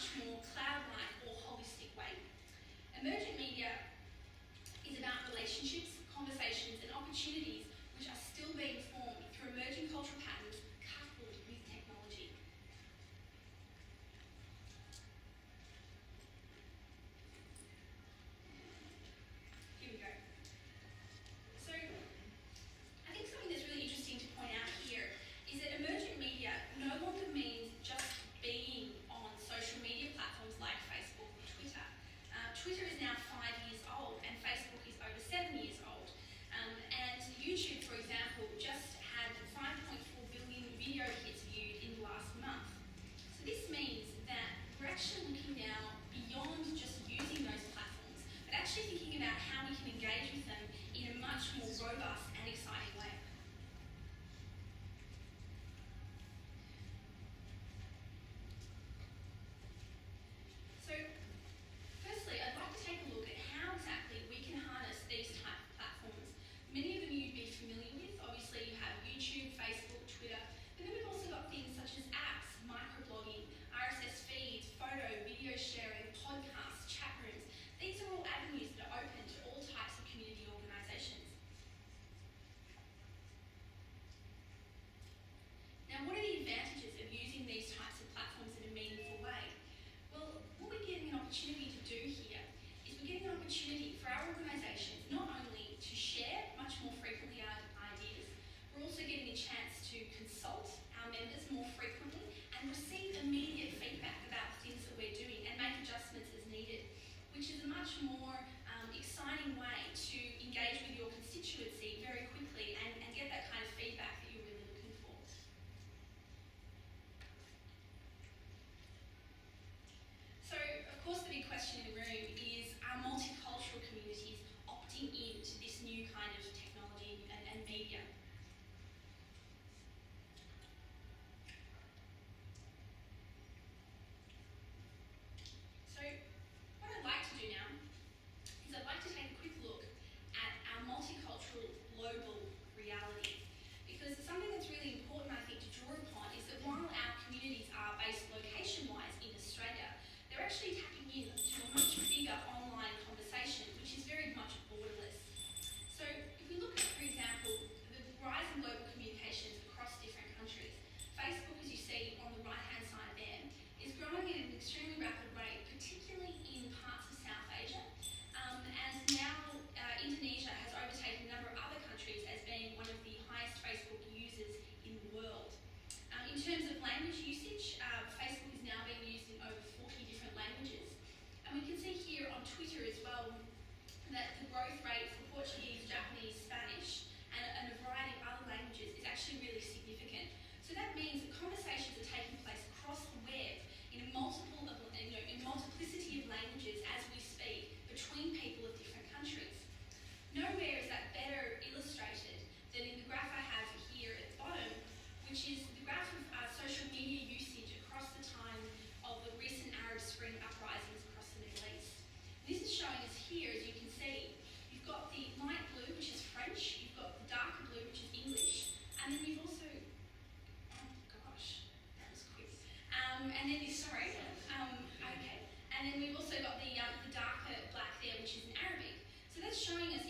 much more cloud-like or holistic way. Emergent media is about relationships, conversations, and opportunities which are still being formed through emerging cultural patterns coupled with technology. Here we go. So, I think something that's really interesting to point out here is that emergent media no longer means just being on social media platforms like Facebook or Twitter. Twitter is now 5 years old and Facebook is over 7 years old. And YouTube, for example, just had 5.4 billion video hits viewed in the last month. So this means that we're actually looking now beyond just using those platforms, but actually thinking about how we can engage with them in a much more robust and exciting way. So, firstly, I'd like to take a look at how exactly we can harness these type of platforms. Many of them you'd be familiar with. Obviously, you have YouTube, Facebook, Twitter, but then we've also got things such as apps, microblogging, RSS feeds, photo, video sharing, podcasts, chat rooms. These are all avenues that are open to all types of community organisations. Now, what are the advantages of using these types of platforms in a meaningful way? Well, what we're getting an opportunity to do here is we're getting an opportunity for our organisations not only to share much more frequently our ideas, we're also getting a chance to consult our members more frequently and receive immediate feedback about the things that we're doing and make adjustments as needed, which is a much more exciting way to engage with your constituency very quickly and get that kind of feedback that you're really looking for. So, of course, the big question in the room is, are multicultural communities opting into this new kind of technology and media? So, what I'd like to do now is I'd like to take a quick look at our multicultural global reality. Because something that's really important, I think, to draw upon is that while our communities are based location-wise in Australia, they're actually tapping into a much bigger online conversation, which is very much borderless. So if we look at, for example, the rise in global communications across different countries, Facebook, as you see on the right-hand side there, is growing at an extremely rapid rate, particularly in parts of South Asia. And now Indonesia has overtaken a number of other countries as being one of the highest Facebook users in the world. In terms of language usage, Facebook is now being used in over 40 different languages. And we can see here on Twitter as well that the growth rate for Portuguese, Japanese, Spanish, and a variety of other languages is actually really significant. So that means that conversations are taking place across the web in multiplicity of languages as we speak between people of different countries. Nowhere is that better illustrated than in the graph I have here at the bottom, which is the graph of social media usage across the time of the recent Arab Spring uprisings across the Middle East. And this is showing us here, as you can see, you've got the light blue, which is French, you've got the darker blue, which is English, and then you've also, oh gosh, that was quick. And then we've also got the darker black there, which is in Arabic. So that's showing us